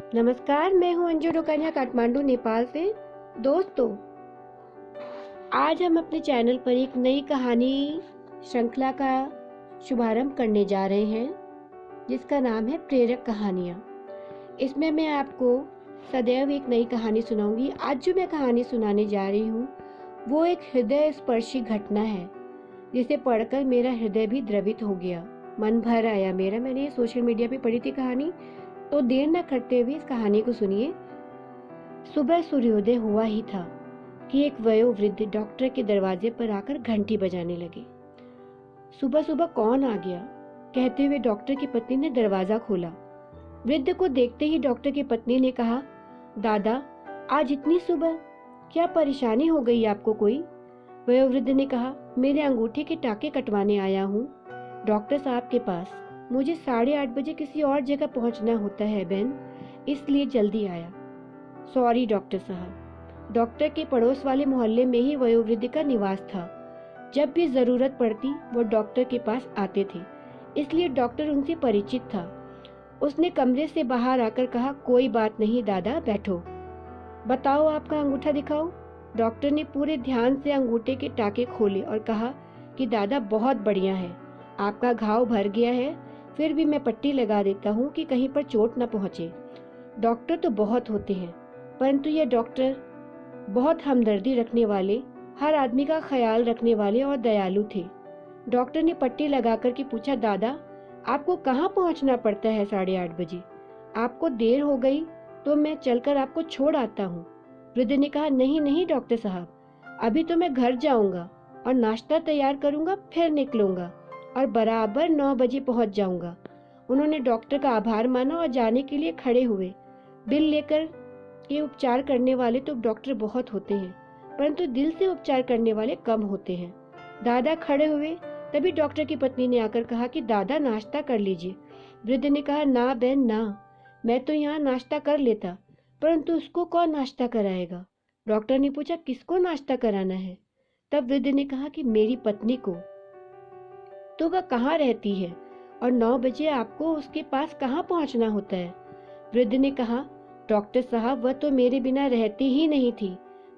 नमस्कार, मैं हूं अंजू डोकानिया काठमांडू नेपाल से। दोस्तों, आज हम अपने चैनल पर एक नई कहानी श्रृंखला का शुभारंभ करने जा रहे हैं, जिसका नाम है प्रेरक कहानियाँ। इसमें मैं आपको सदैव एक नई कहानी सुनाऊंगी। आज जो मैं कहानी सुनाने जा रही हूँ वो एक हृदय स्पर्शी घटना है, जिसे पढ़कर मेरा हृदय भी द्रवित हो गया, मन भर आया मेरा। मैंने ये सोशल मीडिया पे पढ़ी थी कहानी, तो देर न करते हुए इस कहानी को सुनिए। सुबह सूर्योदय हुआ ही था कि एक वयोवृद्ध डॉक्टर के दरवाजे पर आकर घंटी बजाने लगे। सुबह सुबह कौन आ गया, कहते हुए डॉक्टर की पत्नी ने दरवाजा खोला। वृद्ध को देखते ही डॉक्टर की पत्नी ने कहा, दादा, आज इतनी सुबह, क्या परेशानी हो गई आपको कोई? वयोवृद्ध ने कहा, मेरे अंगूठे के टाके कटवाने आया हूँ डॉक्टर साहब के पास। मुझे 8:30 बजे किसी और जगह पहुंचना होता है बहन, इसलिए जल्दी आया। सॉरी डॉक्टर साहब। डॉक्टर के पड़ोस वाले मोहल्ले में ही वयोवृद्ध का निवास था। जब भी जरूरत पड़ती वो डॉक्टर के पास आते थे, इसलिए डॉक्टर उनसे परिचित था। उसने कमरे से बाहर आकर कहा, कोई बात नहीं दादा, बैठो। बताओ, आपका अंगूठा दिखाओ। डॉक्टर ने पूरे ध्यान से अंगूठे के टाके खोले और कहा कि दादा, बहुत बढ़िया है, आपका घाव भर गया है, फिर भी मैं पट्टी लगा देता हूँ कि कहीं पर चोट न पहुँचे। डॉक्टर तो बहुत होते हैं, परंतु यह डॉक्टर बहुत हमदर्दी रखने वाले, हर आदमी का ख्याल रखने वाले और दयालु थे। डॉक्टर ने पट्टी लगाकर के पूछा, दादा, आपको कहाँ पहुँचना पड़ता है 8:30 बजे? आपको देर हो गई तो मैं चलकर आपको छोड़ आता हूँ। वृद्ध ने कहा, नहीं नहीं डॉक्टर साहब, अभी तो मैं घर जाऊँगा और नाश्ता तैयार करूँगा, फिर निकलूँगा और बराबर 9 बजे पहुंच जाऊंगा। उन्होंने डॉक्टर का आभार माना और जाने के लिए खड़े हुए। बिल लेकर के उपचार करने वाले तो डॉक्टर बहुत होते हैं, परंतु दिल से उपचार करने वाले कम होते हैं। दादा खड़े हुए, तभी डॉक्टर की पत्नी ने आकर कहा कि दादा, नाश्ता कर लीजिए। वृद्ध ने कहा, ना बहन ना, मैं तो यहाँ नाश्ता कर लेता, परंतु उसको कौन नाश्ता कराएगा? डॉक्टर ने पूछा, किसको नाश्ता कराना है? तब वृद्ध ने कहा कि मेरी पत्नी को। तो वह कहाँ रहती है और 9 बजे आपको उसके पास कहाँ पहुँचना होता है? वृद्ध ने कहा, डॉक्टर साहब, वह तो मेरे बिना रहती ही नहीं थी,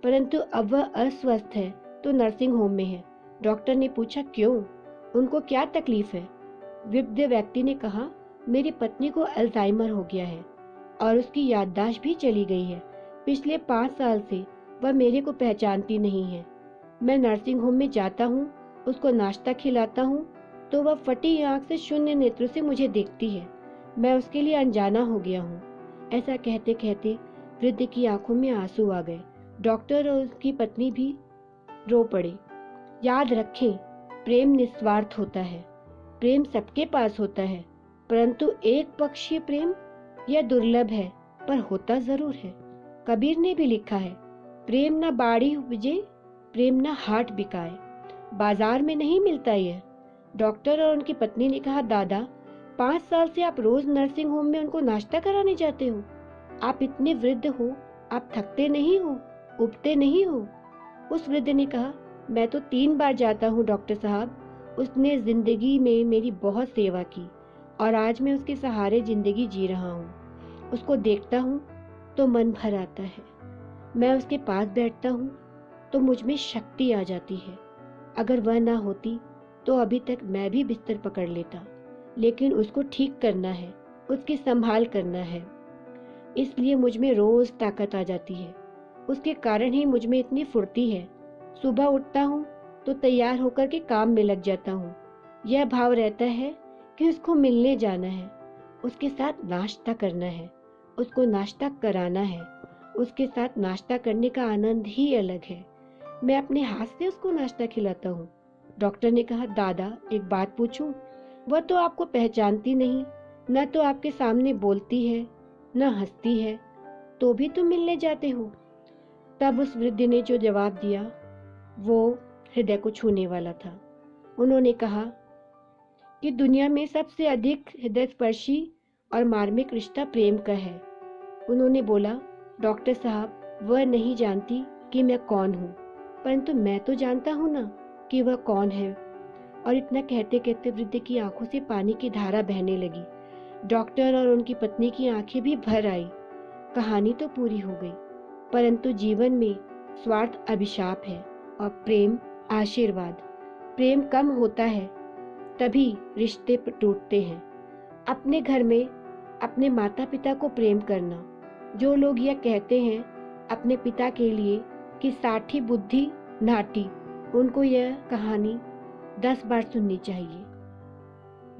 परंतु अब वह अस्वस्थ है तो नर्सिंग होम में है। डॉक्टर ने पूछा, क्यों, उनको क्या तकलीफ है? वृद्ध व्यक्ति ने कहा, मेरी पत्नी को अल्जाइमर हो गया है और उसकी याददाश्त भी चली गई है। पिछले 5 साल से वह मेरे को पहचानती नहीं है। मैं नर्सिंग होम में जाता हूँ, उसको नाश्ता खिलाता हूँ तो वह फटी आंख से शून्य नेत्र से मुझे देखती है। मैं उसके लिए अनजाना हो गया हूँ। ऐसा कहते कहते वृद्ध की आंखों में आंसू आ गए। डॉक्टर और उसकी पत्नी भी रो पड़े। याद रखें, प्रेम निस्वार्थ होता है, प्रेम सबके पास होता है, परंतु एक पक्षीय प्रेम यह दुर्लभ है, पर होता जरूर है। कबीर ने भी लिखा है, प्रेम न बाड़ी उपजे, प्रेम न हाट बिकाए। बाजार में नहीं मिलता यह। डॉक्टर और उनकी पत्नी ने कहा, दादा, 5 साल से आप रोज नर्सिंग होम में उनको नाश्ता कराने जाते हो। आप इतने वृद्ध हो, आप थकते नहीं हो, उबते नहीं हो? उस वृद्ध ने कहा, मैं तो 3 बार जाता हूँ डॉक्टर साहब। उसने जिंदगी में मेरी बहुत सेवा की और आज मैं उसके सहारे जिंदगी जी रहा हूँ। उसको देखता हूँ तो मन भर आता है। मैं उसके पास बैठता हूँ तो मुझ में शक्ति आ जाती है। अगर वह ना होती तो अभी तक मैं भी बिस्तर पकड़ लेता, लेकिन उसको ठीक करना है, उसकी संभाल करना है, इसलिए मुझ में रोज ताकत आ जाती है। उसके कारण ही मुझ में इतनी फुर्ती है। सुबह उठता हूँ तो तैयार होकर के काम में लग जाता हूँ। यह भाव रहता है कि उसको मिलने जाना है, उसके साथ नाश्ता करना है, उसको नाश्ता कराना है। उसके साथ नाश्ता करने का आनंद ही अलग है। मैं अपने हाथ से उसको नाश्ता खिलाता हूँ। डॉक्टर ने कहा, दादा, एक बात पूछूं? वह तो आपको पहचानती नहीं, न तो आपके सामने बोलती है, न हंसती है, तो भी तुम मिलने जाते हो? तब उस वृद्ध ने जो जवाब दिया वो हृदय को छूने वाला था। उन्होंने कहा कि दुनिया में सबसे अधिक हृदय स्पर्शी और मार्मिक रिश्ता प्रेम का है। उन्होंने बोला, डॉक्टर साहब, वह नहीं जानती कि मैं कौन हूँ, परंतु मैं तो जानता हूँ ना कि वह कौन है। और इतना कहते कहते वृद्ध की आंखों से पानी की धारा बहने लगी। डॉक्टर और उनकी पत्नी की आंखें भी भर आई। कहानी तो पूरी हो गई, परंतु जीवन में स्वार्थ अभिशाप है और प्रेम आशीर्वाद। प्रेम कम होता है तभी रिश्ते टूटते हैं। अपने घर में अपने माता पिता को प्रेम करना। जो लोग यह कहते हैं अपने पिता के लिए कि साठी बुद्धि नाटी, उनको यह कहानी 10 बार सुननी चाहिए।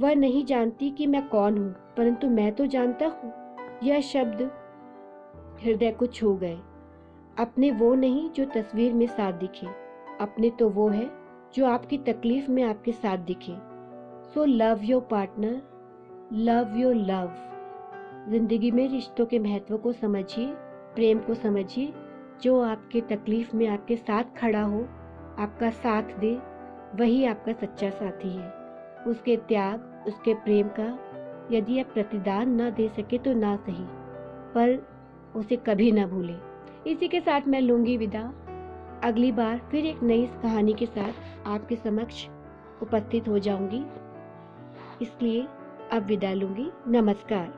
वह नहीं जानती कि मैं कौन हूँ, परंतु मैं तो जानता हूँ। यह शब्द हृदय को छू गए। अपने वो नहीं जो तस्वीर में साथ दिखे, अपने तो वो है जो आपकी तकलीफ में आपके साथ दिखे। So love your partner, love your love. जिंदगी में रिश्तों के महत्व को समझिए, प्रेम को समझिए। जो आपके तकलीफ में आपके साथ खड़ा हो, आपका साथ दे, वही आपका सच्चा साथी है। उसके त्याग, उसके प्रेम का यदि आप प्रतिदान ना दे सके तो ना सही, पर उसे कभी ना भूले। इसी के साथ मैं लूंगी विदा। अगली बार फिर एक नई कहानी के साथ आपके समक्ष उपस्थित हो जाऊंगी। इसलिए अब विदा लूंगी। नमस्कार।